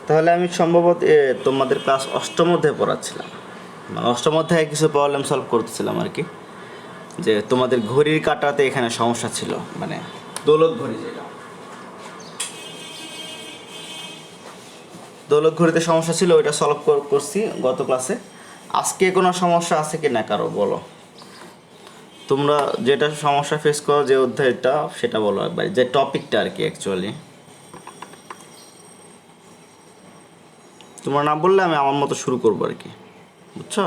তাহলে আমি সম্ভবত তোমাদের ক্লাস অষ্টম অধ্যায়ে পড়াচ্ছিলাম, মানে অষ্টম অধ্যায়ে কিছু প্রবলেম সলভ করতেছিলাম আর কি, যে তোমাদের ঘড়ির কাঁটাতে এখানে সমস্যা ছিল, মানে দোলক ঘড়ি, যেটা দোলক ঘড়িতে সমস্যা ছিল ওইটা সলভ করছি গত ক্লাসে। আজকে কোনো সমস্যা আছে কি না কারো বলো, তোমরা যেটা সমস্যা ফেস করো যে অধ্যায়টা সেটা বলো একবার, যে টপিকটা আর কি অ্যাকচুয়ালি। তোমরা না বললে আমি আমার মতো শুরু করবো আর কি, বুঝছো?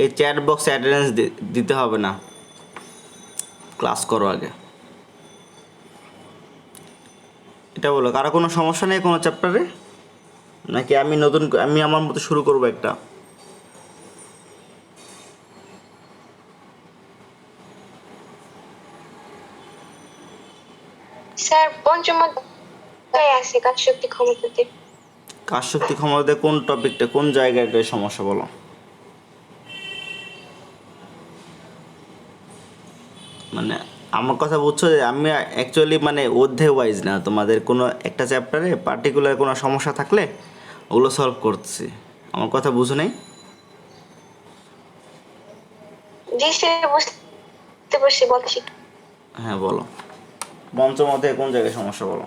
এই চ্যাট বক্সে অ্যাটেন্ডেন্স দিতে হবে না, ক্লাস করো আগে। এটা বলো, কারো কোনো সমস্যা নেই কোনো চ্যাপ্টারে, নাকি আমি আমার মতো শুরু করবো একটা? স্যার পঞ্চম অধ্যায়ে আছে কাজশক্তি ক্ষমতাতে। কাজশক্তি ক্ষমতাতে কোন টপিকটা, কোন জায়গাটায় সমস্যা বলো? মানে আমার কথা বুঝছো, যে আমি অ্যাকচুয়ালি মানে অধ্যায় ওয়াইজ না, তোমাদের কোনো একটা চ্যাপ্টারে পার্টিকুলার কোনো সমস্যা থাকলে ওগুলো সলভ করতেছি। আমার কথা বুঝো নাই? জি স্যার বুঝতে পারছি, বলছি। হ্যাঁ বলো, পঞ্চম অধ্যায়ে কোন জায়গায় সমস্যা বলো?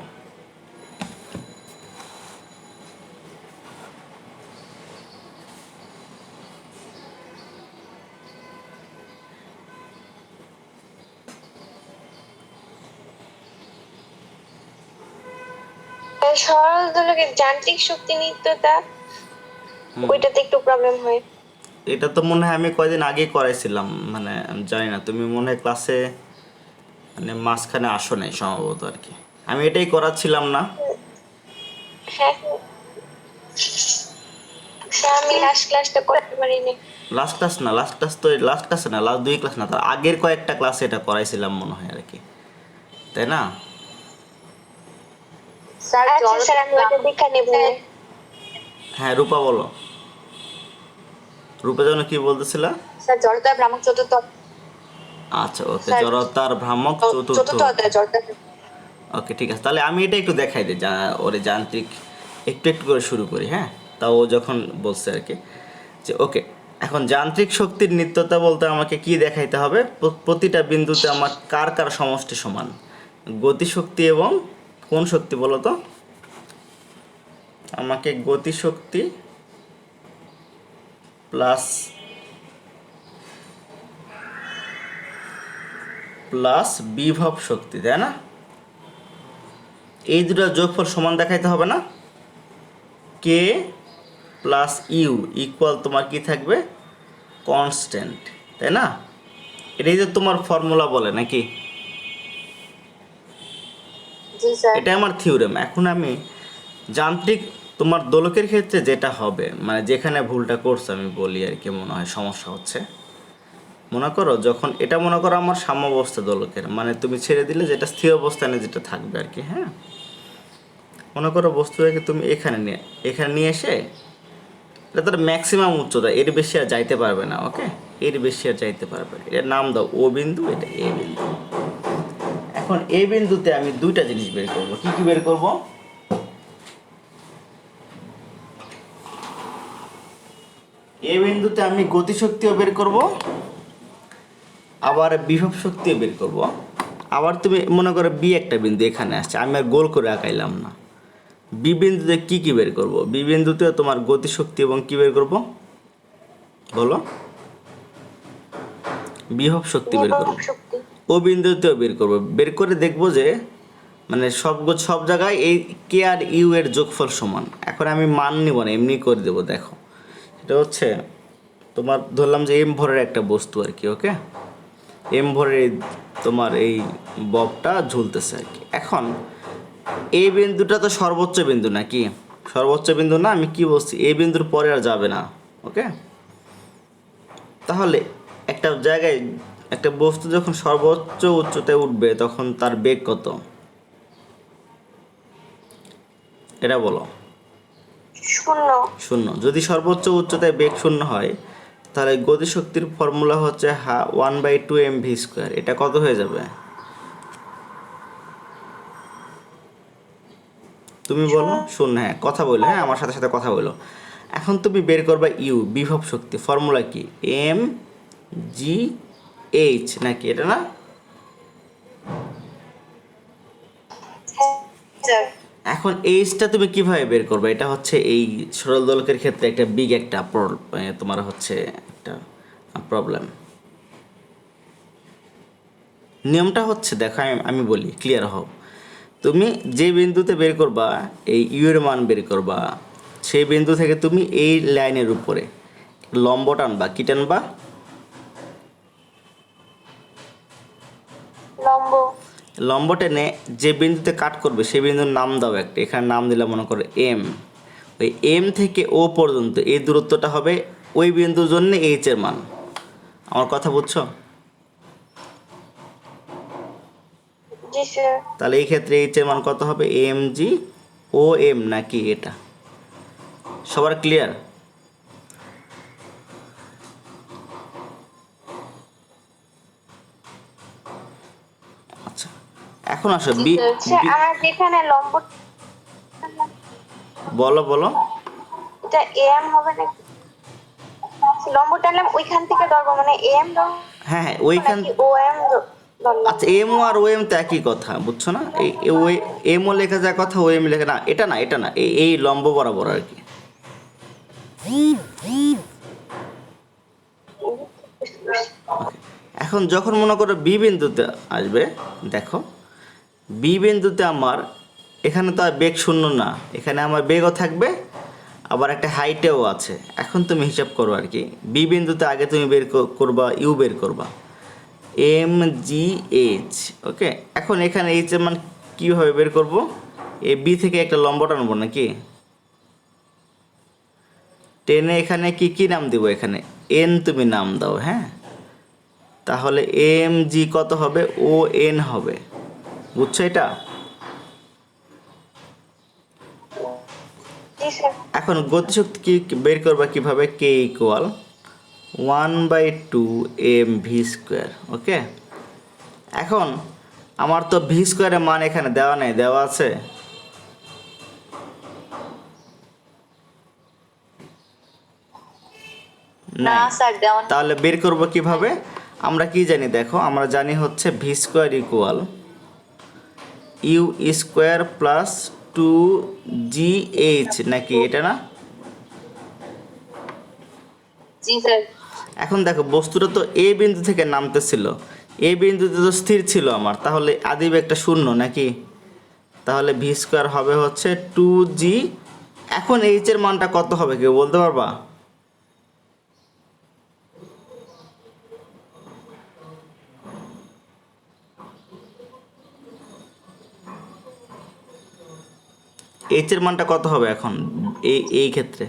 সরল দোলকের যান্ত্রিক শক্তি নিত্যতা, ওইটাতে একটু প্রবলেম হয়। এটা তো মনে হয় আমি কয়দিন আগেই করাইছিলাম, মানে আমি জানি না, তুমি মনে হয় ক্লাসে মানে মাঝখানে আসো নাই সম্ভবত আর কি, আমি এটাই করাচ্ছিলাম না। হ্যাঁ স্যার, আমি লাস্ট ক্লাসটা করতে পারিনি। লাস্ট ক্লাস না, লাস্ট ক্লাসে না, লাস্ট দুই ক্লাস না, তার আগের কয়েকটা ক্লাসে এটা করাইছিলাম মনে হয় আর কি, তাই না? স্যার আচ্ছা স্যার, আমি ওটা দেখা নেব। হ্যাঁ রূপা বলো, রূপা যেন কি বলতেছিল? স্যার জড়তা ভ্রামক চতুর্থ। আচ্ছা ওকে, স্যার, জড়তার ভ্রামক চতুর্থ। চতুর্থ অধ্যায় জড়তা। ওকে ঠিক আছে, তাহলে আমি এটা একটু দেখাই দিই, ওরে যান্ত্রিক একটু একটু করে শুরু করি, হ্যাঁ? তাও ও যখন বলছে আর কি, যে ওকে এখন যান্ত্রিক শক্তির নিত্যতা বলতে আমাকে কি দেখাইতে হবে, প্রতিটা বিন্দুতে আমার কার কার সমষ্টি সমান, গতিশক্তি এবং কোন শক্তি বলো তো? আমাকে গতিশক্তি প্লাস প্লাস বিভব শক্তি, তাই না? এই দুটোর যোগফল সমান দেখাইতে হবে না? কে প্লাস ইউ ইকুয়াল তোমার কি থাকবে, কনস্ট্যান্ট, তাই না? এটাই তো তোমার ফর্মুলা বলে নাকি? জি স্যার। এটা আমার থিওরেম। এখন আমি যান্ত্রিক তোমার দোলকের ক্ষেত্রে যেটা হবে, মানে যেখানে ভুলটা করছে আমি বলি আর কি, মনে হয় সমস্যা হচ্ছে। মনে করো যখন এটা মনে করো আমার সাম্যাবস্থা দোলকের, মানে তুমি ছেড়ে দিলে যেটা স্থির অবস্থানে যেটা থাকবে আর কি, হ্যাঁ? মনে করো বস্তুটাকে তুমি এখানে নিয়ে এসে, এটা তার ম্যাক্সিমাম উচ্চতা, এর বেশি আর যাইতে পারবে না, ওকে? এর বেশি আর যাইতে পারবে না। এর নাম দাও ও বিন্দু, এটা এ বিন্দু। এখন এ বিন্দুতে আমি দুইটা জিনিস বের করব, কি কি বের করব? এ বিন্দুতে আমি গতিশক্তিও বের করব, আবার বিভব শক্তিও বের করব। আবার তুমি মনে করো বি একটা বিন্দু এখানে আসছে, আমি আর গোল করে আঁকাইলাম না। বি বিন্দুতে কি কি বের করব? বি বিন্দুতেও তোমার গতিশক্তি এবং কি বের করব বলো? বিভব শক্তি বের করব। শক্তি। ও বিন্দুতেও বের করব, বের করে দেখব যে মানে সব জায়গায় এই কে আর ইউ এর যোগফল সমান। এখন আমি মান নিব না, এমনি করে দেবো, দেখো এটা হচ্ছে তোমার ধরলাম যে এম ভরের একটা বস্তু আর কি, ওকে? এম ভরের তোমার এই ববটা ঝুলতেছে আর কি। এখন এই বিন্দুটা তো সর্বোচ্চ বিন্দু নাকি? সর্বোচ্চ বিন্দু না, আমি কি বলছি, এই বিন্দুর পরে আর যাবে না, ওকে? তাহলে একটা জায়গায় একটা বস্তু যখন সর্বোচ্চ উচ্চতায় উঠবে তখন তার বেগ কত, এটা বলো? শূন্য। শূন্য। যদি সর্বোচ্চ উচ্চতায় বেগ শূন্য হয় তাহলে গতিশক্তির ফর্মুলা হচ্ছে 1/2 mv²। এটা কত হয়ে যাবে? তুমি বলো। শূন্য। হ্যাঁ, কথা বলো। হ্যাঁ, আমার সাথে সাথে কথা বলো। এখন তুমি বের করবা ইউ, বিভব শক্তি। ফর্মুলা কি? এম জি এইচ নাকি, এটা না? স্যার এখন এইচটা তুমি কিভাবে বের করবে? এটা হচ্ছে এই সরল দোলকের ক্ষেত্রে একটা বিগ একটা তোমার হচ্ছে একটা প্রবলেম। নিয়মটা হচ্ছে, দেখো আমি বলি, ক্লিয়ার হও। তুমি যে বিন্দুতে বের করবা এই ইউ এর মান বের করবা, সেই বিন্দু থেকে তুমি এই লাইনের উপরে লম্ব টানবা। কি টানবা? লম্ব। লম্ব টেনে যে বিন্দুতে কাট করবে সেই বিন্দুর নাম দাও একটা। এখানে নাম দিলাম মনে করো এম। ওই এম থেকে ও পর্যন্ত এই দূরত্বটা হবে ওই বিন্দুর জন্য এইচ এর মান। আমার কথা বুঝছো? জি স্যার। তাহলে এই ক্ষেত্রে এইচ এর মান কত হবে? এম জি ও এম নাকি, এটা সবার ক্লিয়ার? আচ্ছা, এখন আসো জি বি। স্যার। স্যার আমার যেখানে লম্ব বলো বলো। এটা এম হবে নাকি? লম্ব টানলাম ওইখান থেকে ধরবো, মানে এম ধরবো হ্যাঁ হ্যাঁ, ওইখান। নাকি ও এম ধরলাম? আচ্ছা, এম ও আর ও এম তো একই কথা, বুঝছো না? এই ওই এম ও লেখা যায় কথা, ও এম লেখা না, এটা না, এটা না, এই লম্ব বরাবর আর কি। ওকে, এখন যখন মনে করো বি বিন্দুতে আসবে, দেখো বি বিন্দুতে আমার এখানে তো আর বেগ শূন্য না, এখানে আমার বেগও থাকবে, আবার একটা হাইটেও আছে। এখন তুমি হিসাব করো আর কি। বি বিন্দুতে আগে তুমি বের করবা ইউ, বের করবা এম জি এইচ। ওকে, এখন এখানে এইচ এর মান কীভাবে বের করব? এ বি থেকে একটা লম্ব টানবো নাকি, টেনে এখানে কি কি নাম দিব? এখানে এন তুমি নাম দাও। হ্যাঁ, তাহলে এম জি কত হবে? ও এন হবে। বুঝছো এটা? জি স্যার। এখন গতিশক্তি কি বের করবা কিভাবে? K equal 1/2 mv²। ওকে, এখন আমার তো ভি স্কোয়ারের মান এখানে দেওয়া নেই, দেওয়া আছে? না নাই। স্যার দেওয়া নেই। তাহলে বের করব কিভাবে? আমরা কি জানি দেখো, আমরা জানি হচ্ছে V square equal U square plus 2gh নাকি, এটা না? জি স্যার। এখন দেখো বস্তুটা তো এ বিন্দু থেকে নামতেছিল, এ বিন্দুতে তো স্থির ছিল আমার, তাহলে আদি বেগটা শূন্য নাকি? তাহলে ভি স্কোয়ার হবে হচ্ছে 2g। এখন এইচ এর মানটা কত হবে কেউ বলতে পারবা? এইচ এর মানটা কত হবে এখন এই ক্ষেত্রে?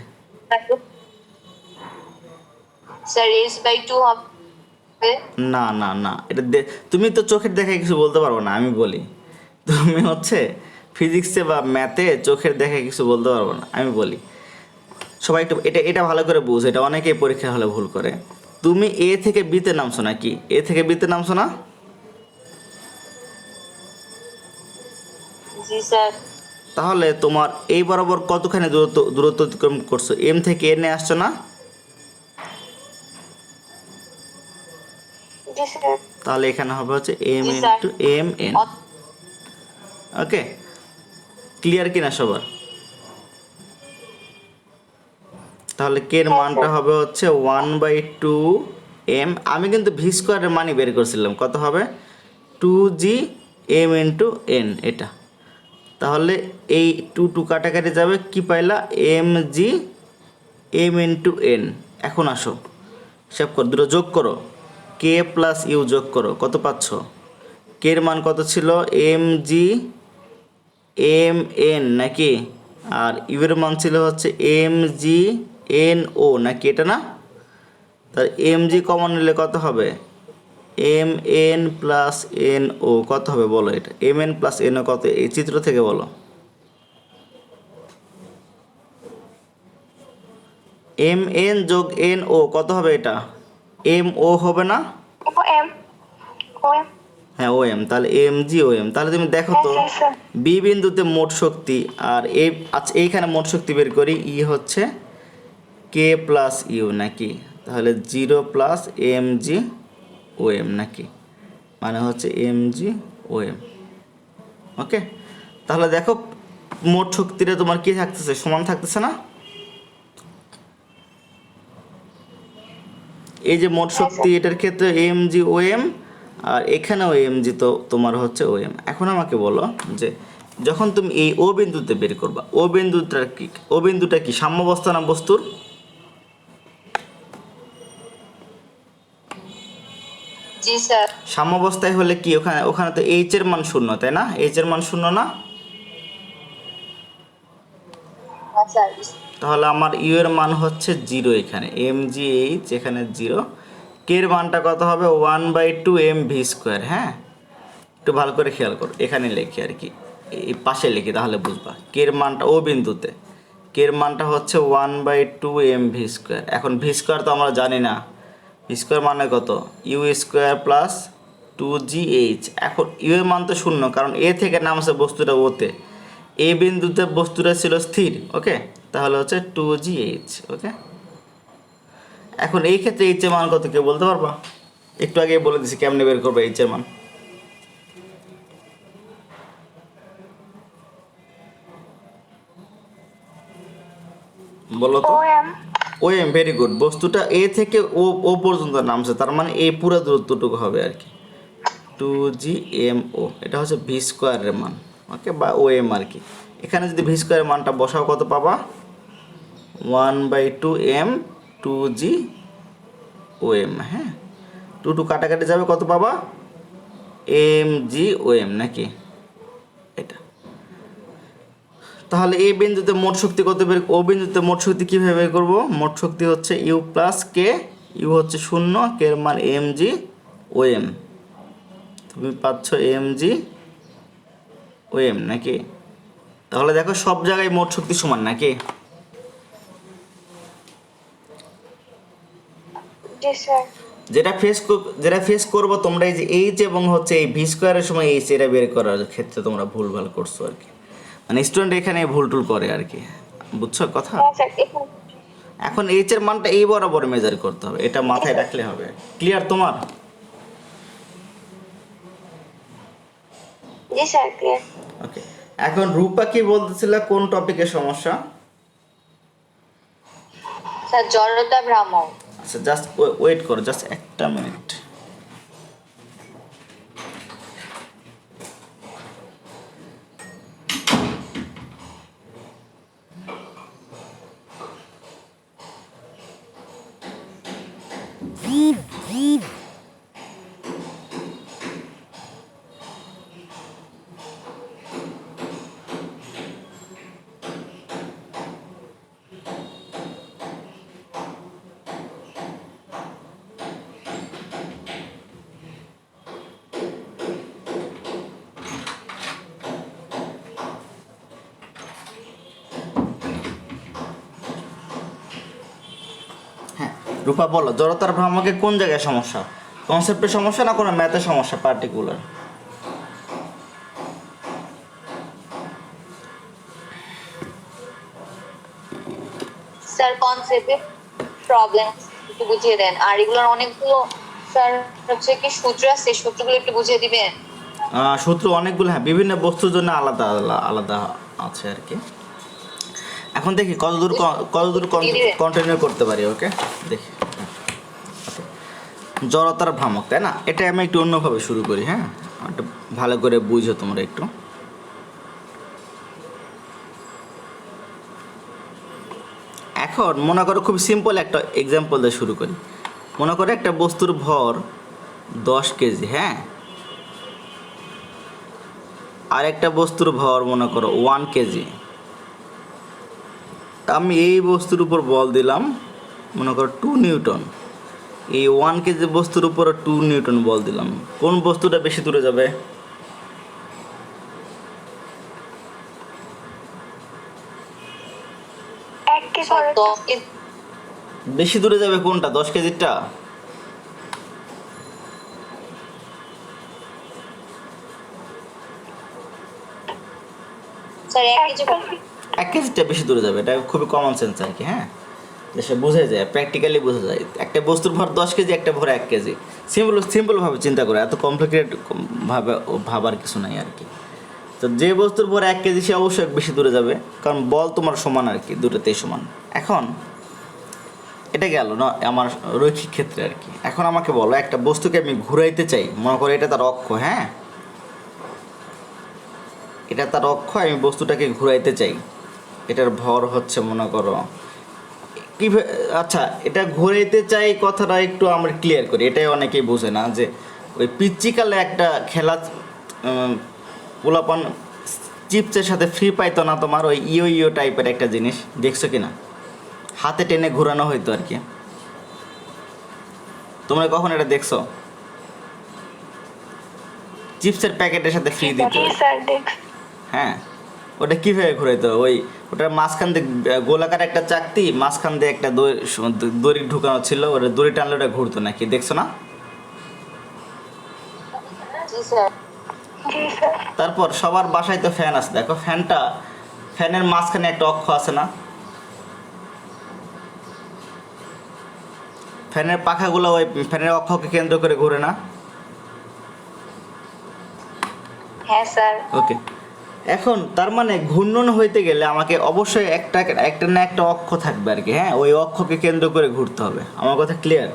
স্যার s/2 হবে। না না না, এটা তুমি তো চোখের দেখায় কিছু বলতে পারবো না, আমি বলি। তুমি হচ্ছে ফিজিক্সে বা ম্যাথে চোখের দেখায় কিছু বলতে পারবো না, আমি বলি। সবাই একটু এটা এটা ভালো করে বুঝ, এটা অনেকেই পরীক্ষা হলে ভুল করে। তুমি এ থেকে বিতে নামছো নাকি? এ থেকে বিতে নামছো না? জি স্যার। তাহলে তোমার এই বরাবর কতখানি দূরত্ব অতিক্রম করছো? এম থেকে এনে আসছো না? জি স্যার। তাহলে এখানে হবে হচ্ছে M G sir. Into M N. Okay, clear কিনা সবার? তাহলে কে এর হ্যাঁ, মানটা স্যার। হবে হচ্ছে 1/2 m। আমি কিন্তু ভি স্কোয়ারের মানই বের করছিলাম, কত হবে? 2g m ইন্টু এন, এটা। তাহলে এই 2 কাটাকাটি যাবে, কি পাইলা? M G M into N. এখন আসো হিসাব করো, দুটো যোগ করো, কে প্লাস ইউ যোগ করো, কত পাচ্ছ? কে এর মান কত ছিল? এম জি এম এন নাকি, আর ইউ এর মান ছিল হচ্ছে এম জি এন ও নাকি, এটা না? তার এম জি কমন নিলে কত হবে? M N plus N O কত হবে বলো? এটা M N plus N O কত, এই চিত্র থেকে বলো। এম এন যোগ এন ও কত হবে এটা? এম ও হবে না? ও এম ও এম হ্যাঁ ও এম, তাহলে এম জি ও এম। তাহলে তুমি দেখো তো হ্যাঁ স্যার বি বিন্দুতে মোট শক্তি আর এ, আচ্ছা এইখানে মোট শক্তি বের করি, ই হচ্ছে কে প্লাস ইউ নাকি, তাহলে 0 + এম জি ও এম নাকি, মানে হচ্ছে এম জি ও এম। ওকে, তাহলে দেখো মোট শক্তিটা তোমার কি থাকতেছে, সমান থাকতেছে না? এই যে মোট হ্যাঁ শক্তি স্যার এটার ক্ষেত্রে এম জি ও এম, আর এখানেও এম জি, তো তোমার হচ্ছে ও এম। এখন আমাকে বলো যে যখন তুমি এই ও বিন্দুতে বের করবা, ও বিন্দুটা কি সাম্যাবস্থা না বস্তুর? জি স্যার সাম্যাবস্থায় হলে কি ওখানে ওখানে তো এইচ এর মান শূন্য, তাই না? এইচ এর মান শূন্য না? হ্যাঁ স্যার তাহলে আমার ইউ এর মান হচ্ছে 0 এখানে, এম জি এইচ এখানে 0। কে এর মানটা কত হবে? 1/2 এম ভি স্কোয়ার। হ্যাঁ, একটু ভালো করে খেয়াল করো, এখানে লিখি আর কি, এই পাশে লিখি তাহলে বুঝবা। কে এর মানটা ও বিন্দুতে কে এর মানটা হচ্ছে 1/2 এম ভি স্কোয়ার। এখন ভি স্কোয়ার তো আমরা জানি না, ভি স্কোয়ার মানে কত? U square plus 2gh। এখন ইউ এর মান তো শূন্য, কারণ এ থেকে নামছে বস্তুটা ওতে, এ বিন্দুতে বস্তুটা ছিল স্থির। ওকে, তাহলে হচ্ছে 2gh। ওকে, এখন এই ক্ষেত্রে এইচ এর মান কত কেউ বলতে পারবা? একটু আগে বলে দিছি কেমনে বের করবে এইচ এর মান। বলো তো। O M O M, very good. বস্তুটা এ থেকে ও ও পর্যন্ত নামছে, তার মানে এই পুরো দূরত্বটুকু হবে আর কি 2gmo। এটা হচ্ছে ভি স্কোয়ারের মান। ওকে, বা ও এম আর কি। এখানে যদি ভি স্কোয়ারের মানটা বসাও কত পাবা? 1/2 এম 2g ও এম। হ্যাঁ, 2 কাটাকাটি যাবে, কত পাবা? এম জি ও এম নাকি, এটা। তাহলে এই বিন্দুতে মোট শক্তি কত বের, ও বিন্দুতে মোট শক্তি কীভাবে বের করবো? মোট শক্তি হচ্ছে ইউ প্লাস কে, ইউ হচ্ছে 0, কে এর মান এম জি ও এম। তুমি পাচ্ছ এম জি ও এম নাকি। তাহলে দেখো সব জায়গায় মোট শক্তি সমান নাকি। জি স্যার যেটা ফেস করবো তোমরা, এই যে এইচ এবং হচ্ছে এই ভি স্কোয়ারের সময় এইচ, এটা বের করার ক্ষেত্রে তোমরা ভুলভাল করছো আর কি, মানে স্টুডেন্ট এখানে ভুল টুল করে আর কি, বুঝছো কথা? হ্যাঁ স্যার এখন এখন এইচ এর মানটা এই বরাবর মেজার করতে হবে, এটা জি মাথায় স্যার রাখলে হবে। ক্লিয়ার তোমার? জি স্যার ক্লিয়ার ওকে, এখন রূপা কি বলতেছিল, কোন টপিকের সমস্যা? স্যার জড়তা ভ্রামক আচ্ছা, জাস্ট ওয়েট করো, জাস্ট একটা মিনিট। হ্যাঁ, রূপা বলো, জড়তার ভ্রামকে কোন জায়গায় সমস্যা? কনসেপ্টের সমস্যা না কোনো ম্যাথের সমস্যা পার্টিকুলার? স্যার কনসেপ্টে প্রবলেম একটু বুঝিয়ে দেন, আর এগুলোর অনেকগুলো স্যার হচ্ছে কি সূত্র আছে, সূত্রগুলো একটু বুঝিয়ে দিবেন। সূত্র অনেকগুলো, হ্যাঁ, বিভিন্ন বস্তুর জন্য আলাদা আলাদা আলাদা আছে আর কি। এখন দেখি কতদূর কন্টিনিউ করতে পারি। ওকে, দেখি। জড়তার ভ্রামক, তাই না? এটা আমি একটু অন্যভাবে শুরু করি। হ্যাঁ, একটু ভালো করে বুঝো তোমরা একটু। এখন মনে করো খুব সিম্পল একটা এক্সাম্পল দিয়ে শুরু করি। মনে করো একটা বস্তুর ভর 10 কেজি। হ্যাঁ, আর একটা বস্তুর ভর মনে করো 1 কেজি। আমি এই বস্তুর উপর বল দিলাম মনে করো 2 নিউটন, এই 1 কেজি বস্তুর উপর 2 নিউটন বল দিলাম, কোন বস্তুটা বেশি দূরে যাবে? এক কেজি বেশি দূরে যাবে কোনটা, 10 কেজিটা? স্যার 1 কেজি 1 কেজিটা বেশি দূরে যাবে, এটা খুবই কমন সেন্স আর কি। হ্যাঁ, সে বোঝা যায়, প্র্যাকটিক্যালি বোঝা যায়। একটা বস্তুর ভর 10 কেজি, একটা ভর 1 কেজি। সিম্পলভাবে চিন্তা করে, এত কমপ্লিকেটেড ভাবে ভাবার কিছু নাই আর কি। তো যে বস্তুর ভর 1 কেজি সে অবশ্যই বেশি দূরে যাবে, কারণ বল তোমার সমান আর কি, দুটোতেই সমান। এখন এটা গেল না আমার রৈখিক ক্ষেত্রে আর কি। এখন আমাকে বলো, একটা বস্তুকে আমি ঘুরাইতে চাই, মনে করো এটা তার অক্ষ। হ্যাঁ, এটা তার অক্ষ, আমি বস্তুটাকে ঘুরাইতে চাই। এটার ভর হচ্ছে মনে করো কি, আচ্ছা এটা ঘুরাইতে চাই কথাটা একটু আমরা ক্লিয়ার করি। এটাই অনেকেই বোঝে না যে ওই পিচ্চিকালে একটা খেলা পোলাপান চিপসের সাথে ফ্রি পাইতো না, তোমার ওই ইয়ো ইয়ো টাইপের একটা জিনিস দেখছো কি না, হাতে টেনে ঘোরানো হইতো আর কি। তোমরা কখন এটা দেখছো? চিপসের প্যাকেটের সাথে ফ্রি দিত। হ্যাঁ, ওটা কীভাবে ঘুরাইতো? ওই ওটার মাঝখান দিয়ে গোলাকার একটা চাকতি, মাঝখান দিয়ে একটা দড়ি ঢুকানো ছিল, ওটা দড়ি টানলে ওটা ঘুরতো নাকি, দেখছো না? জি স্যার। তারপর সবার বাসায় তো ফ্যান আছে, দেখো ফ্যানটা, ফ্যানের মাঝখানে একটা অক্ষ আছে না? ফ্যানের পাখাগুলো ওই ফ্যানের অক্ষকে কেন্দ্র করে ঘুরে না? হ্যাঁ স্যার। ওকে, এখন তার মানে ঘূর্ণন হইতে গেলে আমাকে অবশ্যই একটা একটা না একটা অক্ষ থাকবে আর কি। হ্যাঁ, ওই অক্ষকে কেন্দ্র করে ঘুরতে হবে। আমার কথা ক্লিয়ার?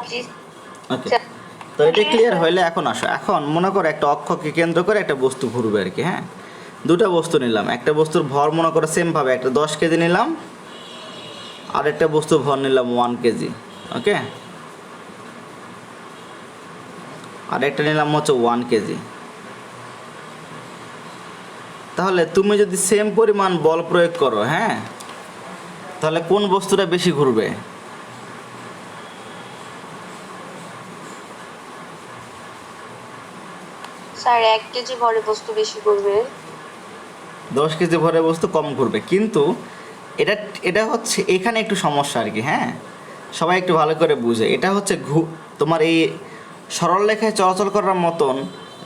জি ওকে, স্যার। তো এটা ক্লিয়ার হইলে এখন আসো, এখন মনে করো একটা অক্ষকে কেন্দ্র করে একটা বস্তু ঘুরবে আর কি। হ্যাঁ, দুটা বস্তু নিলাম, একটা বস্তুর ভর মনে করো সেমভাবে, একটা 10 কেজি নিলাম, আর একটা বস্তুর ভর নিলাম 1 কেজি। ওকে, আর একটা নিলাম হচ্ছে 1 কেজি। তাহলে তুমি যদি সেম পরিমাণ বল প্রয়োগ করো, হ্যাঁ, তাহলে কোন বস্তুটা বেশি ঘুরবে? স্যার 1 কেজি ভরে বস্তু বেশি করবে। 10 কেজি ভরের বস্তু কম ঘুরবে। কিন্তু এটা এটা হচ্ছে এখানে একটু সমস্যা আর কি। হ্যাঁ, সবাই একটু ভালো করে বুঝে, এটা হচ্ছে তোমার এই সরল রেখায় চলাচল করার মতন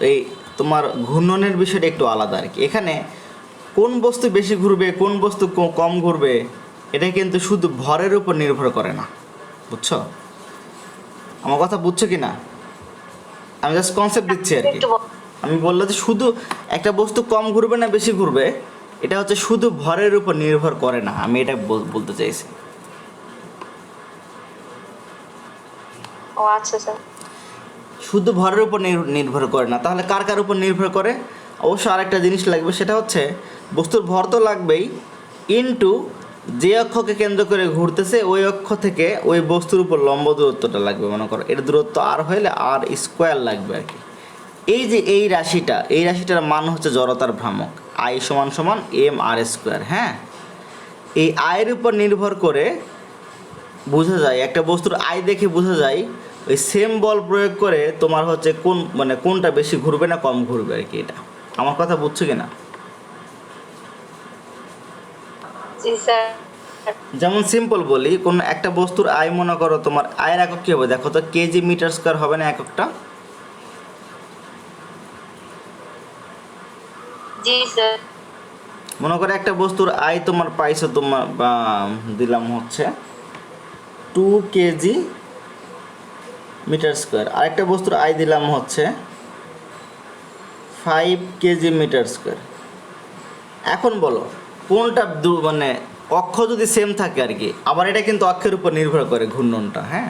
এই তোমার ঘূর্ণনের বিষয়টা একটু আলাদা আর কি। এখানে কোন বস্তু বেশি ঘুরবে, কোন বস্তু কম ঘুরবে, এটা কিন্তু শুধু ভরের উপর নির্ভর করে না। বুঝছো আমার কথা? বুঝছো কি না? আমি জাস্ট কনসেপ্ট দিচ্ছি আর কি। একটু আমি বললাম যে শুধু একটা বস্তু কম ঘুরবে না বেশি ঘুরবে, এটা হচ্ছে শুধু ভরের উপর নির্ভর করে না, আমি এটা বলতে চাইছি। ও আচ্ছা স্যার। শুধু ভরের উপর নির্ভর করে না, তাহলে কার কার উপর নির্ভর করে? অবশ্য আরেকটা জিনিস লাগবে, সেটা হচ্ছে বস্তুর ভর তো লাগবেই, ইনটু যে অক্ষকে কেন্দ্র করে ঘুরতেছে ওই অক্ষ থেকে ওই বস্তুর উপর লম্ব দূরত্বটা লাগবে। মনে করো এর দূরত্ব আর হইলে আর স্কোয়ার লাগবে আর কি। এই যে এই রাশিটার মান হচ্ছে জড়তার ভ্রামক, আই সমান সমান এম আর স্কোয়ার। হ্যাঁ, এই আয়ের উপর নির্ভর করে বোঝা যায়, একটা বস্তুর আয় দেখে বোঝা যায় ওই সেম বল প্রয়োগ করে তোমার হচ্ছে কোন মানে কোনটা বেশি ঘুরবে না কম ঘুরবে আর কি। এটা আমার কথা বুঝছো কি না? জি স্যার। যেমন সিম্পল বলি, কোন একটা বস্তুর আয় মনে করো, তোমার আয়ের একক কী হবে দেখো তো, কেজি মিটার স্কোয়ার হবে না এককটা? জি স্যার। মনে করো একটা বস্তুর আয় তোমার পাইছো, তোমার দিলাম হচ্ছে 2 কেজি মিটার স্কোয়ার, আরেকটা বস্তুর আয় দিলাম হচ্ছে 5 কেজি মিটার স্কোয়ার। এখন বলো কোনটা মানে অক্ষ যদি সেম থাকে আর কি, আবার এটা কিন্তু অক্ষের উপর নির্ভর করে ঘূর্ণনটা। হ্যাঁ,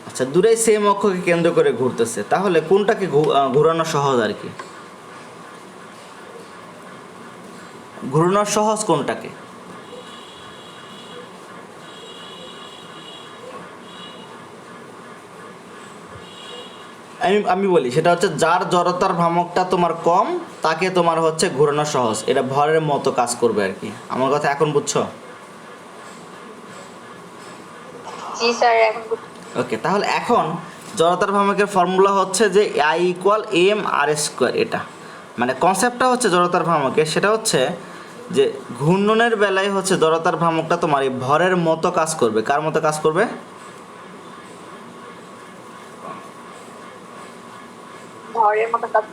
আচ্ছা দূরেই সেম অক্ষকে কেন্দ্র করে ঘুরতেছে, তাহলে কোনটাকে ঘোরানো সহজ আর কি? ঘুরানো সহজ কোনটাকে? আমি বলি সেটা হচ্ছে যার জড়তার ভ্রামকটা তোমার কম তাকে তোমার হচ্ছে ঘোরানো সহজ, এটা ভরের মতো কাজ করবে আর কি। আমার কথা এখন বুঝছো? জি স্যার এখন ওকে, তাহলে এখন জড়তার ভ্রামকের ফর্মুলা হচ্ছে যে I equal M R square. এটা মানে কনসেপ্টটা হচ্ছে জড়তার ভ্রামকের, সেটা হচ্ছে যে ঘূর্ণনের বেলায় হচ্ছে জড়তার ভ্রামকটা তোমার এই ভরের মতো কাজ করবে। কার মতো কাজ করবে? ভরের মতো কাজ।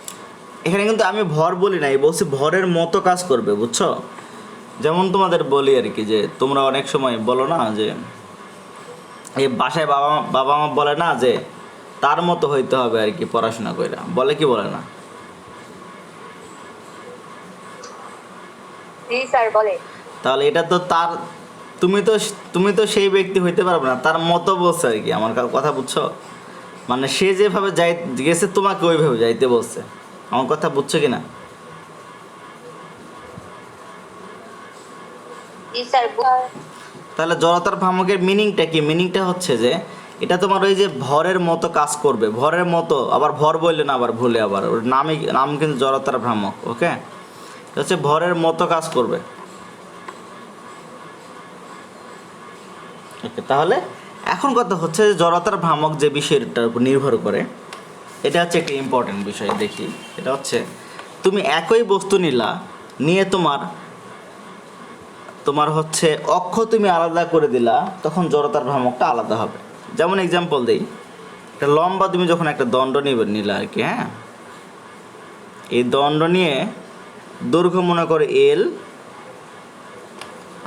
এখানে কিন্তু আমি ভর বলি নাই, বলছি ভরের মতো কাজ করবে, বুঝছো? যেমন তোমাদের বলি আর কি, যে তোমরা অনেক সময় বলো না যে এই বাসায় বাবা বাবা মা বলে না যে তার মতো হইতে হবে আর কি পড়াশোনা কইরা, বলে কি বলে না? জি স্যার বলে। তাহলে এটা তো তার, তুমি তো সেই ব্যক্তি হইতে পারবে না, তার মতো বলছে আর কি, আমার কথা বুঝছো? মানে সে যেভাবে যাই গেছে তোমাকে ওইভাবে যাইতে বলছে, আমার কথা বুঝছো কি না? জি স্যার। তাহলে জড়তার ভ্রামকের মিনিংটা কি? মিনিংটা হচ্ছে যে এটা তোমার ওই যে ভরের মতো কাজ করবে, ভরের মতো, আবার ভর বললে না আবার ভুলে, আবার ওর নাম কিন্তু জড়তার ভ্রামক। ওকে, হচ্ছে ভরের মতো কাজ করবে। ওকে, তাহলে এখন কথা হচ্ছে যে জড়তার ভ্রামক যে বিষয়টার উপর নির্ভর করে, এটা হচ্ছে একটা ইম্পর্টেন্ট বিষয়। দেখি, এটা হচ্ছে তুমি একই বস্তু নিয়ে তোমার হচ্ছে অক্ষ তুমি আলাদা করে দিলা, তখন জড়তার ভ্রামকটা আলাদা হবে। যেমন এক্সাম্পল দেই, একটা লম্বা তুমি যখন একটা দণ্ড নিলা আর কি, হ্যাঁ, এই দণ্ড নিয়ে দৈর্ঘ্য মনে করে এল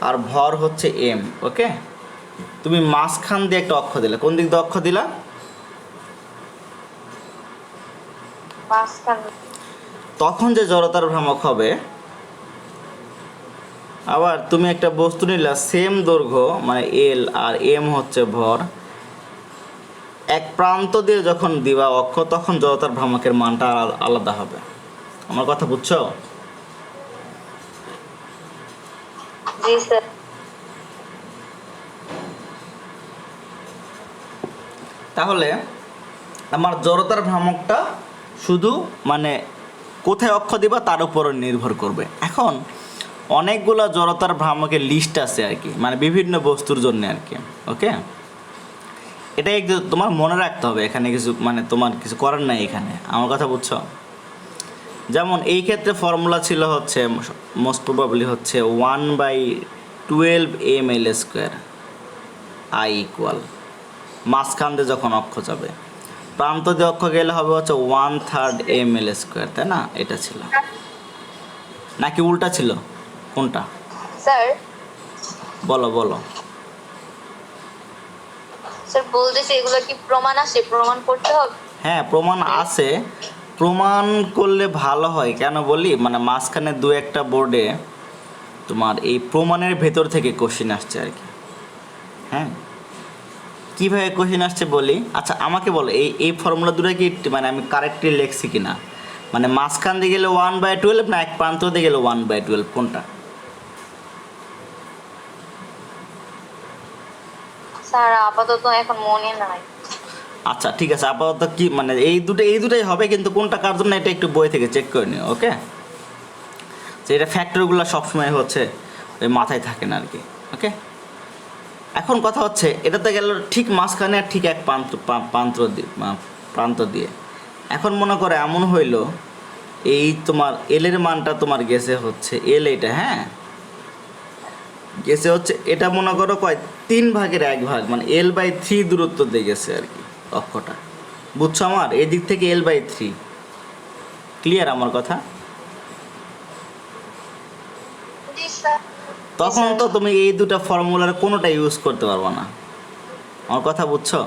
আর ভর হচ্ছে এম। ওকে, তুমি মাঝখান দিয়ে একটা অক্ষ দিলা, কোন দিক দিয়ে অক্ষ দিলা? মাঝখানে। তখন যে জড়তার ভ্রামক হবে, আবার তুমি একটা বস্তু নিলা সেম দৈর্ঘ্য মানে এল আর এম হচ্ছে ভর, এক প্রান্ত দিয়ে যখন দিবা অক্ষ, তখন জড়তার ভ্রামকের মানটা আলাদা হবে। আমার কথা বুঝছো? জি স্যার। তাহলে আমার জড়তার ভ্রামকটা শুধু মানে কোথায় অক্ষ দিবা তার উপর নির্ভর করবে। এখন অনেকগুলো জড়তার ভ্রামকের লিস্ট আছে আর কি, মানে বিভিন্ন বস্তুর জন্য আর কি। ওকে, এটা তোমার মনে রাখতে হবে, এখানে কিছু মানে তোমার কিছু করার নাই এখানে, আমার কথা বুঝছো? যেমন এই ক্ষেত্রে ফর্মুলা ছিল হচ্ছে মোস্ট প্রবাবলি হচ্ছে 1/12 ml² I ইকুয়াল মাঝখান দিয়ে যখন অক্ষ যাবে, প্রান্ত দিয়ে অক্ষ গেলে হবে হচ্ছে 1/3 ml², তাই না? এটা ছিল নাকি উল্টা ছিল, কোনটা? স্যার বলো বলো। স্যার বলতেছি এগুলো কি প্রমাণ আছে, প্রমাণ করতে হবে? হ্যাঁ, প্রমাণ আছে, প্রমাণ করলে ভালো হয়। কেন বলি, মানে মাঝখানে দু একটা বোর্ডে তোমার এই প্রমাণের ভেতর থেকে কোশ্চিন আসছে আর কি। হ্যাঁ, কীভাবে কোশ্চিন আসছে বলি। আচ্ছা আমাকে বলো, এই ফর্মুলা দুটো কি মানে আমি কারেক্টলি লিখছি কি না? মানে মাঝখান দিয়ে গেলে 1/12 না এক প্রান্ত দিয়ে গেলে 1/12, কোনটা? স্যার আপাতত এখন মনে নাই। আচ্ছা ঠিক আছে, আপাতত কি মানে এই দুটাই হবে, কিন্তু কোনটা কার জন্য এটা একটু বই থেকে চেক করে নিও। ওকে, তো এটা ফ্যাক্টরগুলো সবসময় হচ্ছে ওই মাথায় থাকে না আর কি। ওকে, এখন কথা হচ্ছে এটাতে গেল ঠিক মাঝখানে আর ঠিক এক প্রান্ত দিয়ে। এখন মনে করে এমন হইলো এই তোমার এলের মানটা তোমার গেছে হচ্ছে এল, এটা হ্যাঁ গেছে হচ্ছে এটা মনে করো কয় 3/1 মানে L/3 দূরত্ব দিয়ে গেছে আর কি অক্ষটা, বুঝছো? আমার এই দিক থেকে L/3, ক্লিয়ার আমার কথা? জি স্যার। তখন তো তুমি এই দুটো ফর্মুলার কোনোটা ইউজ করতে পারবে না, আমার কথা বুঝছো?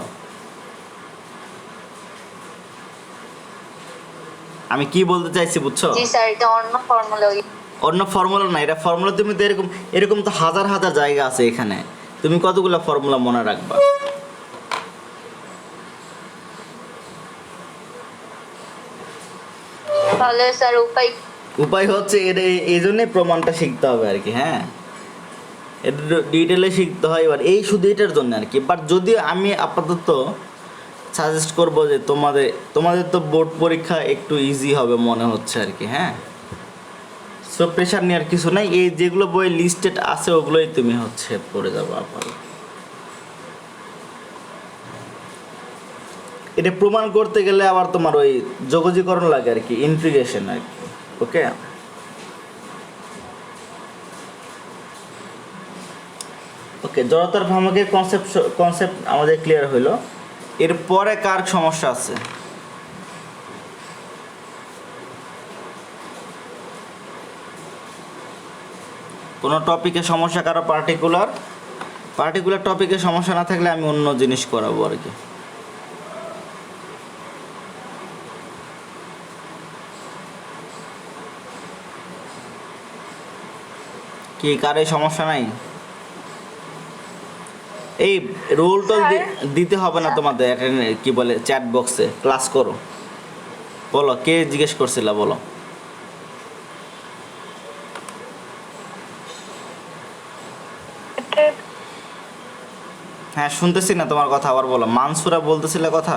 আমি কি বলতে চাইছি বুঝছো? জি স্যার, এটা অন্য ফর্মুলা। অন্য ফর্মুলা না, এটা ফর্মুলা তুমি তো এরকম এরকম তো হাজার হাজার জায়গা আছে এখানে, তুমি কতগুলো ফর্মুলা মনে রাখবা? তাহলে স্যার উপায় হচ্ছে এই জন্যে প্রমাণটা শিখতে হবে আর কি। হ্যাঁ, এটা ডিটেলে শিখতে হয়। এবার এই শুধু এটার জন্য আর কি। বাট যদি আমি আপাতত সাজেস্ট করব যে তোমাদের তো বোর্ড পরীক্ষা একটু ইজি হবে মনে হচ্ছে আর কি। হ্যাঁ, সো প্রেশার নেওয়ার কিছু নাই, এই যেগুলো বই লিস্টেড আছে ওগুলোই তুমি হচ্ছে পড়ে যাবো আবার। এটা প্রমাণ করতে গেলে আবার তোমার ওই যোগজীকরণ লাগে আর কি, ইন্টিগ্রেশন আর কি। ওকে, ওকে, জড়তার ভ্রামকের কনসেপ্ট আমাদের ক্লিয়ার হইলো। এরপরে কার সমস্যা আছে? কোনো টপিকে সমস্যা কারো পার্টিকুলার টপিকে সমস্যা না থাকলে আমি অন্য জিনিস করাবো আর কি। কি কারো সমস্যা নাই? এই রোল টোল দিতে হবে না তোমাদের, কি বলে চ্যাট বক্সে ক্লাস করো। বলো কে জিজ্ঞেস করছিল, বলো। হ্যাঁ শুনতেছি না তোমার কথা, আবার বলো। মানসুরা বলতেছিলে কথা।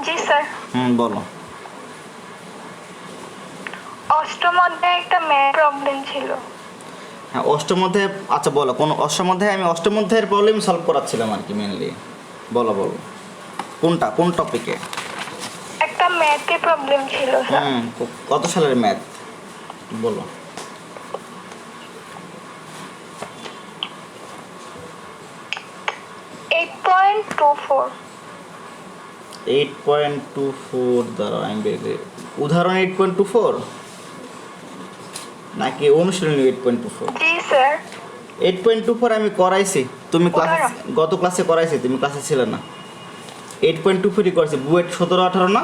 জি স্যার। বলো। অষ্টম অধ্যায়ে একটা ম্যাথ প্রবলেম ছিল। হ্যাঁ অষ্টম অধ্যায়ে, আচ্ছা বলো কোন অষ্টম অধ্যায়ে? আমি অষ্টম অধ্যায়ের প্রবলেম সলভ করাচ্ছিলাম আর কি মেনলি। বলো কোন টপিকে? একটা ম্যাথে প্রবলেম ছিল স্যার। কত সালের ম্যাথ বলো? Eight point two four. দ্বারা আমি বের করি। উদাহরণ 8.24 নাকি অনুশীলনী 8.24? জি স্যার। 8.24 আমি করাইছি, তুমি ক্লাসে গত ক্লাসে করাইছি, তুমি ক্লাসে ছিলে না। 8.24 করেছি, বুয়েট 17-18 না?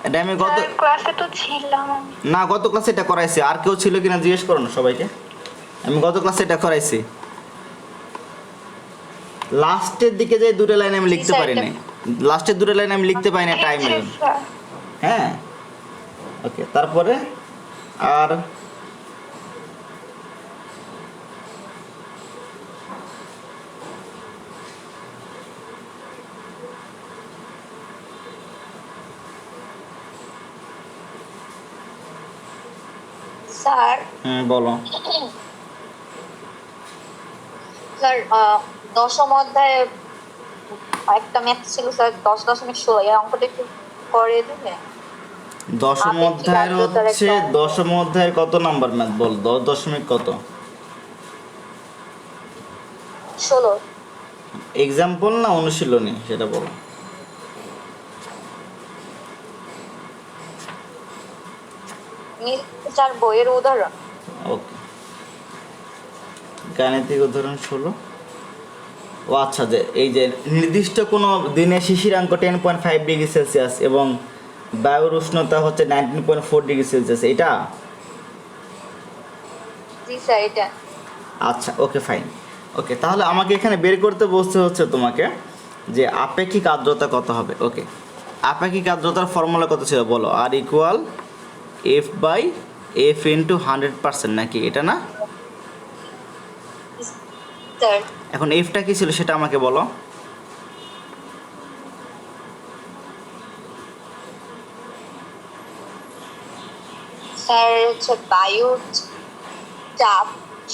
এটা আমি গত ক্লাসে তো ছিলাম না, গত ক্লাসে এটা করাইছি। আর কেউ ছিল কিনা জিজ্ঞেস করো না সবাইকে। আমি গত ক্লাসে এটা করাইছি। লাস্টের দিকে যে দুটো লাইন আমি লিখতে পারি নাই, লাস্টের দুটো লাইন আমি লিখতে পারি না টাইম নেই। হ্যাঁ ওকে, তারপরে আর স্যার বলো। স্যার দশম অধ্যায়ে একটা ম্যাথ ছিল স্যার 10.16, এর অঙ্কটা একটু করে দিবে? দশম অধ্যায়ের হচ্ছে, দশম অধ্যায়ের কত নাম্বার ম্যাথ বল? 10 কত? 16। এক্সাম্পল না অনুশীলনী সেটা বলো। স্যার বইয়ের উদাহরণ। ওকে, গাণিতিক উদাহরণ 16। ও আচ্ছা, যে এই যে নির্দিষ্ট কোনো দিনে শিশিরাঙ্ক 10.5 ডিগ্রি সেলসিয়াস এবং বায়ুর উষ্ণতা হচ্ছে 19.4 ডিগ্রি সেলসিয়াস, এটা? জি স্যার এটা। আচ্ছা ওকে ফাইন। ওকে, তাহলে আমাকে এখানে বের করতে বলতে হচ্ছে তোমাকে যে আপেক্ষিক আর্দ্রতা কত হবে। ওকে, আপেক্ষিক আর্দ্রতার ফর্মুলা কত ছিল বলো? আর ইকুয়াল F/F ইন্টু 100%, নাকি এটা না? স্যার এখন এফটা কি ছিল সেটা আমাকে বলো। স্যার হচ্ছে বায়ুর চাপ,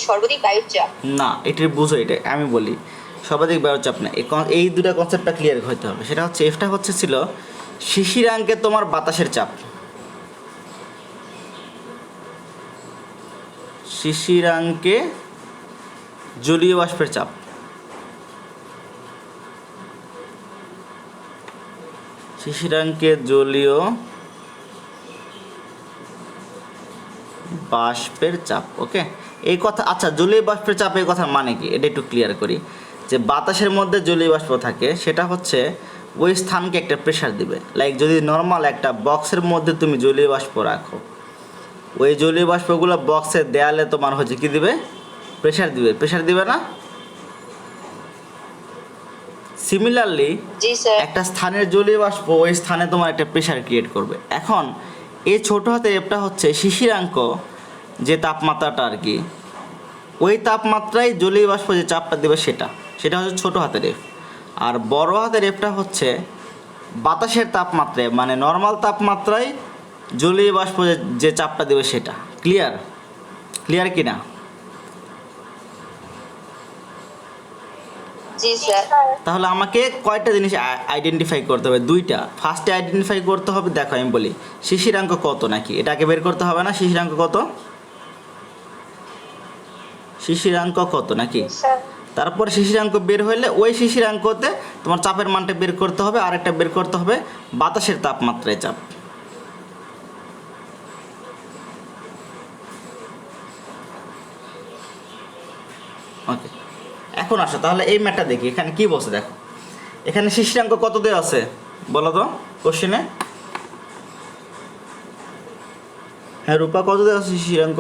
সর্বাধিক বায়ুর চাপ। না, এটার বুঝো, এটা আমি বলি। সর্বাধিক বায়ুর চাপ না, এই দুটা কনসেপ্টটা ক্লিয়ার হতে হবে। সেটা হচ্ছে এফটা হচ্ছে ছিল শিশিরাঙ্কে তোমার বাতাসের চাপ, শিশিরাঙ্কে জলীয় বাষ্পের চাপ। শিশিরাঙ্কে জলীয় বাষ্পের চাপ। ওকে, এই কথা। আচ্ছা, জলীয় বাষ্পের চাপ এই কথার মানে কি এটা একটু ক্লিয়ার করি। যে বাতাসের মধ্যে জলীয় বাষ্প থাকে, সেটা হচ্ছে ওই স্থানকে একটা প্রেশার দিবে। লাইক যদি নর্মাল একটা বক্সের মধ্যে তুমি জলীয় বাষ্প রাখো, ওই জলীয় বাষ্পগুলো বক্সের দেয়ালে তোমার হচ্ছে কি দিবে? প্রেশার দিবে। প্রেশার দিবে না? সিমিলারলি একটা স্থানের জলীয় বাষ্প ওই স্থানে তোমার একটা প্রেশার ক্রিয়েট করবে। এখন এই ছোটো হাতের এফটা হচ্ছে শিশিরাঙ্ক, যে তাপমাত্রাটা আর কি, ওই তাপমাত্রায় জলীয় বাষ্প যে চাপটা দেবে সেটা হচ্ছে ছোটো হাতের এফ। আর বড় হাতের এফটা হচ্ছে বাতাসের তাপমাত্রায়, মানে নর্মাল তাপমাত্রায় জলীয় বাষ্প যে চাপটা দেবে সেটা। ক্লিয়ার কি না? জি স্যার। তাহলে আমাকে কয়টা জিনিস আইডেন্টিফাই করতে হবে? দুইটা। ফার্স্টে আইডেন্টিফাই করতে হবে, দেখো আমি বলি শিশিরাঙ্ক কত নাকি, এটাকে বের করতে হবে না? শিশিরাঙ্ক কত, শিশিরাঙ্ক কত নাকি? স্যার তারপর শিশিরাঙ্ক বের হইলে ওই শিশিরাঙ্কতে তোমার চাপের মানটা বের করতে হবে, আর একটা বের করতে হবে বাতাসের তাপমাত্রায় চাপ। ওকে, এখন আসো তাহলে এই ম্যাটটা দেখি, এখানে কি বলছে দেখো। এখানে শিশিরাঙ্ক কত দেওয়া আছে বলো তো কোশ্চেনে? হ্যাঁ রূপা, কত দেওয়া আছে শিশিরাঙ্ক?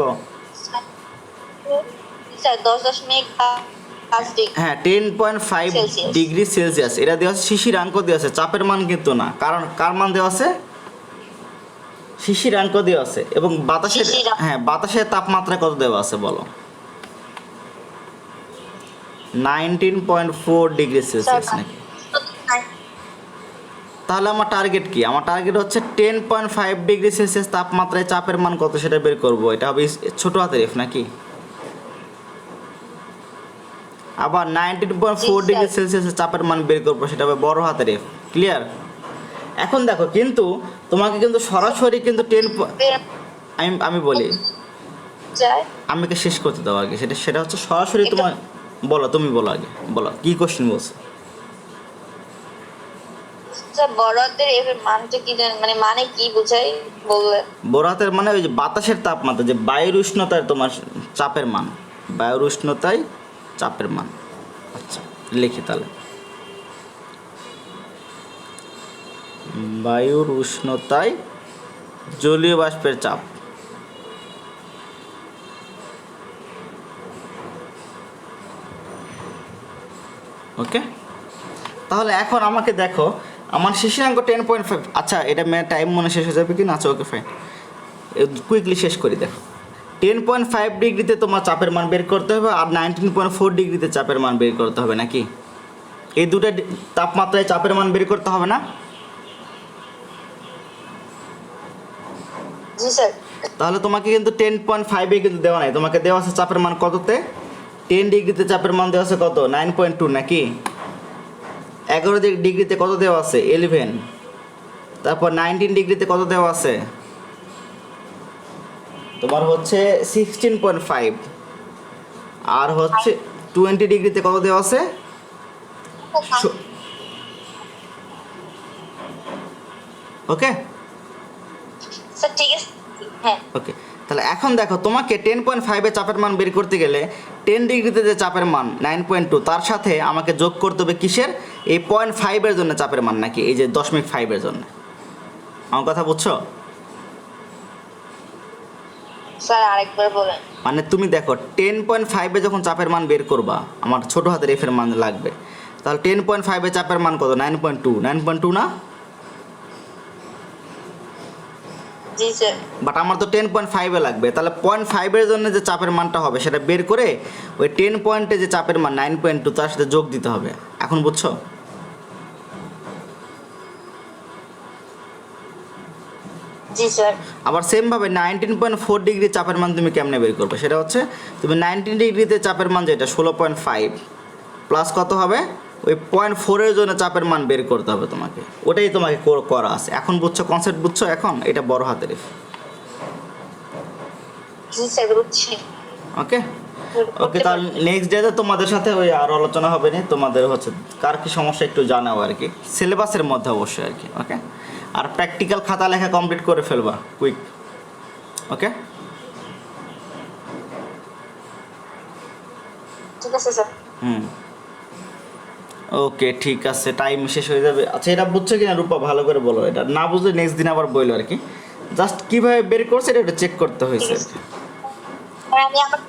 Sir 10.5 degree. হ্যাঁ 10.5 সেলসিয়াস। ডিগ্রি সেলসিয়াস এটা দেওয়া আছে, শিশিরাঙ্ক দেওয়া আছে, চাপের মান কিন্তু না। কারণ কার মান দেওয়া আছে? শিশিরাঙ্ক দেওয়া আছে। এবং বাতাসের, শিশিরাঙ্ক। হ্যাঁ বাতাসের তাপমাত্রা কত দেওয়া আছে বলো? 19.4 ডিগ্রি সেলসিয়াস নাকি? তাহলে আমার টার্গেট কি? আমার টার্গেট হচ্ছে 10.5 ডিগ্রি সেলসিয়াস তাপমাত্রায় চাপের মান কত সেটা বের করব। এটা হবে ছোট হাতের এফ নাকি? আবার 19.4 জি, ডিগ্রি স্যার। সেলসিয়াসের চাপের মান বের করবো, সেটা হবে বড় হাতের এফ। ক্লিয়ার? এখন দেখো কিন্তু তোমাকে কিন্তু সরাসরি কিন্তু আমি বলি, যায় আমাকে শেষ করতে দাও আগে। সেটা সেটা হচ্ছে সরাসরি তোমার, বলো তুমি বলো আগে, বলো কি কোশ্চেন বলছো? স্যার বড় হাতের এফ এর মানটা কি জানেন, মানে মানে কি বোঝায় বললে? বড় হাতের মানে ওই যে বাতাসের তাপমাত্রা, যে বায়ুর উষ্ণতায় তোমার চাপের মান, বায়ুর উষ্ণতায় চাপের মান। আচ্ছা লিখি তাহলে, বায়ুর উষ্ণতায় জলীয় বাষ্পের চাপ। ওকে, তাহলে এখন আমাকে দেখো আমার শিশিরাঙ্ক 10.5। আচ্ছা এটা টাইম মনে শেষ হয়ে যাবে কি না? আচ্ছা ওকে ফাইন, কুইকলি শেষ করি। দেখো 10.5 ডিগ্রিতে তোমার চাপের মান বের করতে হবে, আর 19.4 ডিগ্রিতে চাপের মান বের করতে হবে নাকি? এই দুটো তাপমাত্রায় চাপের মান বের করতে হবে না? জি স্যার। তাহলে তোমাকে কিন্তু 10.5 কিন্তু দেওয়া নাই, তোমাকে দেওয়া আছে চাপের মান কততে? 10 ডিগ্রিতে চাপের মান দেওয়া আছে কত? 9.2 নাকি? 11 ডিগ্রিতে কত দেওয়া আছে? 11। তারপর 19 ডিগ্রিতে কত দেওয়া আছে? তোমার হচ্ছে 16.5। আর হচ্ছে 20 ডিগ্রিতে কত দেওয়া আছে? ওকে স্যার ঠিক আছে। হ্যাঁ ওকে, তাহলে এখন দেখো তোমাকে 10.5 চাপের মান বের করতে গেলে 10 ডিগ্রিতে যে চাপের মান 9.2, তার সাথে আমাকে যোগ করতে হবে কিসের? এই 0.5 এর জন্য চাপের মান নাকি? এই যে 0.5 এর জন্য। আমার কথা বুঝছো? স্যার আরেকবার বলেন। মানে তুমি দেখো 10.5 যখন চাপের মান বের করবা, আমার ছোট হাতের এফ এর মান লাগবে। তাহলে 10.5 চাপের মান কত? 9.2। 9.2 না? জি স্যার। বাট আমার তো 10.5 লাগবে। তাহলে 0.5 এর জন্য যে চাপের মানটা হবে সেটা বের করে ওই 10 পয়েন্টে যে চাপের মান 9.2 তার সাথে যোগ দিতে হবে। এখন বুঝছো? জি স্যার। আবার সেমভাবে 19.4 ডিগ্রি চাপের মান তুমি কেমনে বের করবে? সেটা হচ্ছে তুমি 19 ডিগ্রিতে চাপের মান যেটা 16.5 প্লাস কত হবে? ওই 0.4 এর জন্য চাপের মান বের করতে হবে তোমাকে। ওটাই তোমাকে করা আছে। এখন বুঝছো কনসেপ্ট? বুঝছো এখন? এটা বড় হাতের এফ। জি স্যার বুঝছি। ওকে ওকে, তাহলে নেক্সট ডেতে তোমাদের সাথে ওই আরও আলোচনা হবে না। তোমাদের হচ্ছে কার কী সমস্যা একটু জানাও আর কি, সিলেবাসের মধ্যে অবশ্যই আর কি। ওকে, আর প্র্যাকটিক্যাল খাতা লেখা কমপ্লিট করে ফেলবা কুইক। ওকে ঠিক আছে স্যার। হুম ওকে ঠিক আছে, টাইম শেষ হয়ে যাবে। আচ্ছা এটা বুঝছো কিনা রূপা, ভালো করে বলো। এটা না বুঝলে নেক্সট দিন আবার বললো আর কি। জাস্ট কীভাবে বের করছে এটা চেক করতে হয়েছে আর কি। আমি আমার